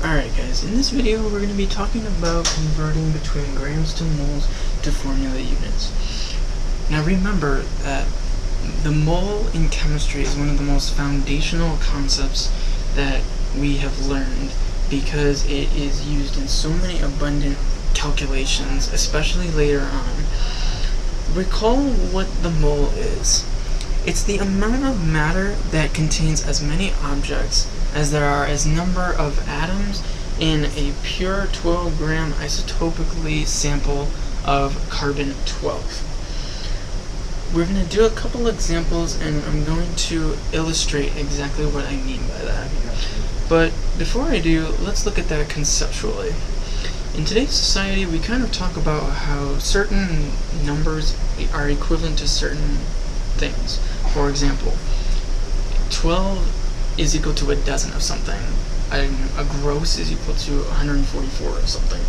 Alright guys, in this video we're going to be talking about converting between grams to moles to formula units. Now remember that the mole in chemistry is one of the most foundational concepts that we have learned because it is used in so many abundant calculations, especially later on. Recall what the mole is. It's the amount of matter that contains as many objects as there are as number of atoms in a pure 12-gram isotopically sample of carbon-12. We're going to do a couple examples and I'm going to illustrate exactly what I mean by that. But before I do, let's look at that conceptually. In today's society, we kind of talk about how certain numbers are equivalent to certain things. For example, 12 is equal to a dozen of something. A gross is equal to 144 of something.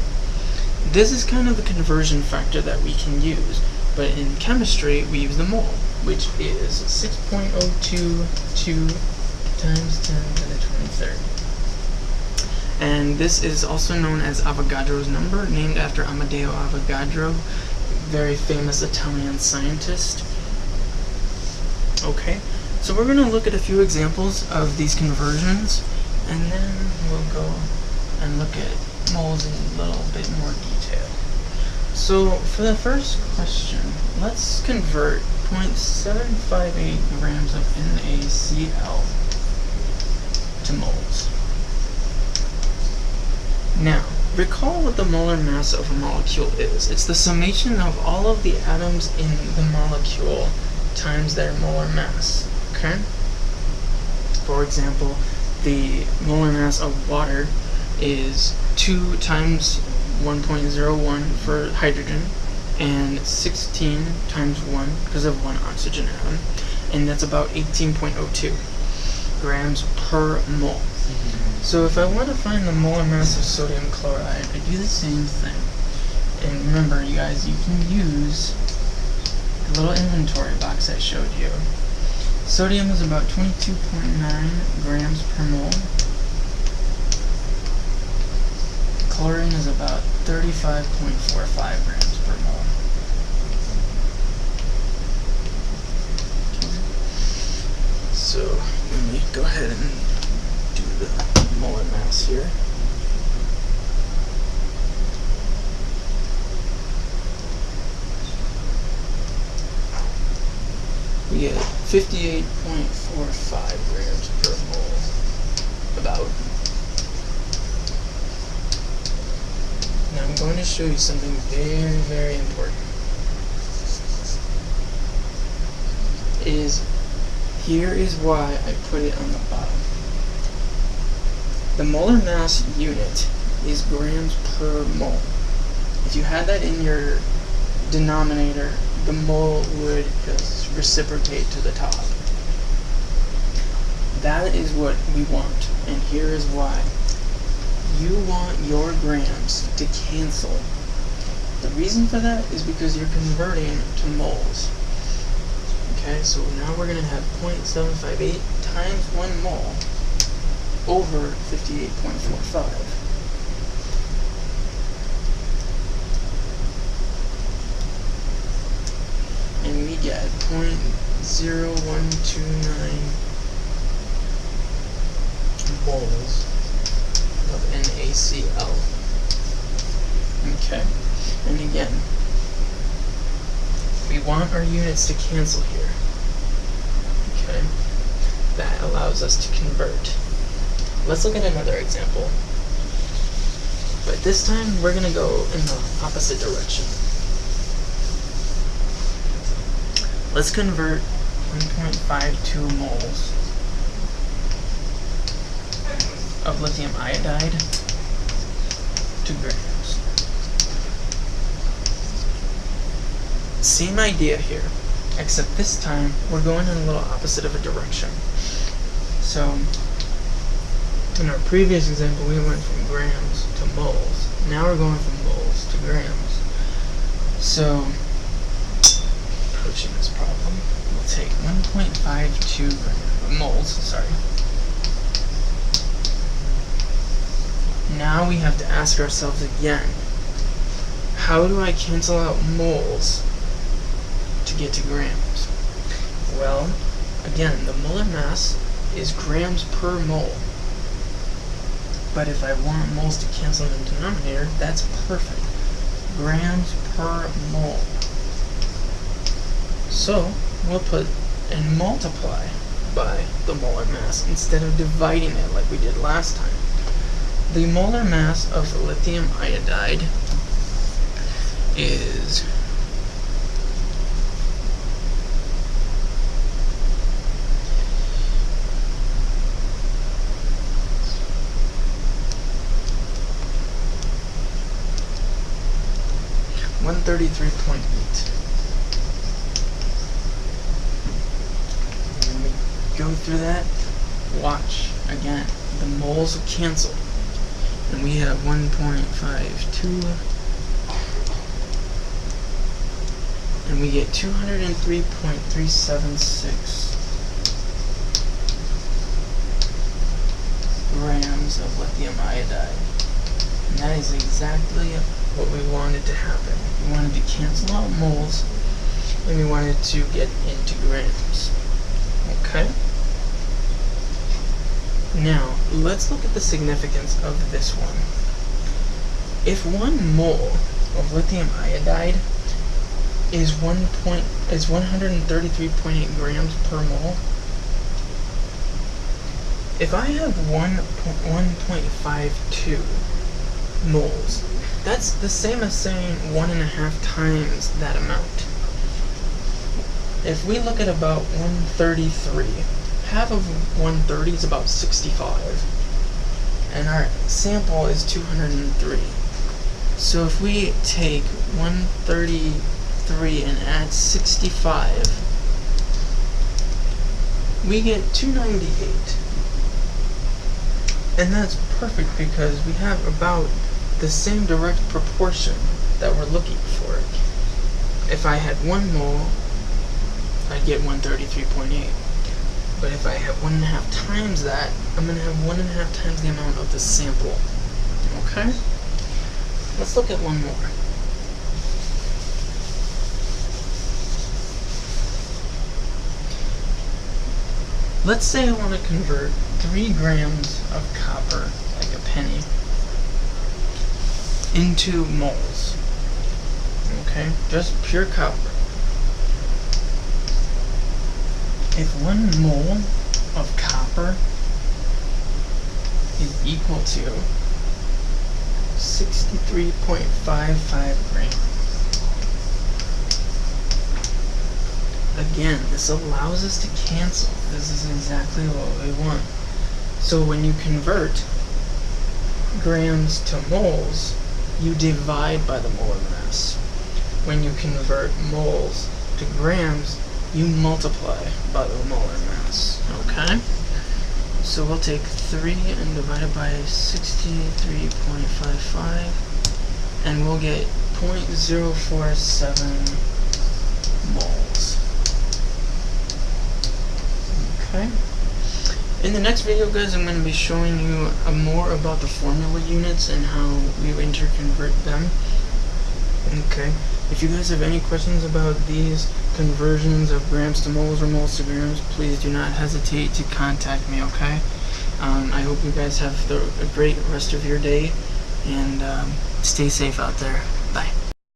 This is kind of the conversion factor that we can use, but in chemistry we use the mole, which is 6.022 times 10 to the 23rd. And this is also known as Avogadro's number, named after Amedeo Avogadro, very famous Italian scientist. Okay, so we're going to look at a few examples of these conversions, and then we'll go and look at moles in a little bit more detail. So for the first question, let's convert 0.758 grams of NaCl to moles. Now, recall what the molar mass of a molecule is. It's the summation of all of the atoms in the molecule times their molar mass, okay? For example, the molar mass of water is 2 times 1.01 for hydrogen, and 16 times 1 because of one oxygen atom, and that's about 18.02 grams per mole. So if I want to find the molar mass of sodium chloride, I do the same thing. And remember, you guys, you can use the little inventory box I showed you. Sodium is about 22.9 grams per mole. Chlorine is about 35.45 grams per mole. So let me go ahead and do the molar mass here. We get 58.45 grams per mole, about. Now I'm going to show you something very, very important. Here is why I put it on the bottom. The molar mass unit is grams per mole. If you had that in your denominator, the mole would just reciprocate to the top. That is what we want, and here is why. You want your grams to cancel. The reason for that is because you're converting to moles. Okay, so now we're going to have 0.758 times 1 mole over 58.45. And we get 0.0129 moles of NaCl. Okay, and again, we want our units to cancel here. Okay, that allows us to convert. Let's look at another example. But this time we're going to go in the opposite direction. Let's convert 1.52 moles of lithium iodide to grams. Same idea here, except this time we're going in a little opposite of a direction. So in our previous example we went from grams to moles. Now we're going from moles to grams. So approaching this problem, we'll take 1.52 moles, Now we have to ask ourselves again, how do I cancel out moles to get to grams? Well, again, the molar mass is grams per mole. But if I want moles to cancel in the denominator, that's perfect. Grams per mole. So we'll put and multiply by the molar mass instead of dividing it like we did last time. The molar mass of lithium iodide is 133.8. When we go through that, watch again. The moles will cancel. And we have 1.52. And we get 203.376 grams of lithium iodide. And that is exactly what we wanted to happen. We wanted to cancel out moles, and we wanted to get into grams. Okay? Now, let's look at the significance of this one. If 1 mole of lithium iodide is 133.8 grams per mole, if I have 1.52 moles, that's the same as saying 1.5 times that amount. If we look at about 133, half of 130 is about 65, and our sample is 203. So if we take 133 and add 65, we get 298. And that's perfect because we have about the same direct proportion that we're looking for. If I had 1 mole, I'd get 133.8. But if I have 1.5 times that, I'm going to have 1.5 times the amount of the sample. Okay? Let's look at one more. Let's say I want to convert 3 grams of copper, like a penny, into moles. Okay? Just pure copper. If 1 mole of copper is equal to 63.55 grams. Again, this allows us to cancel. This is exactly what we want. So when you convert grams to moles, you divide by the molar mass. When you convert moles to grams, you multiply by the molar mass. Okay? So we'll take 3 and divide it by 63.55, and we'll get 0.047 moles. Okay? In the next video, guys, I'm going to be showing you more about the formula units and how we interconvert them. Okay? If you guys have any questions about these conversions of grams to moles or moles to grams, please do not hesitate to contact me, okay? I hope you guys have a great rest of your day, and stay safe out there. Bye.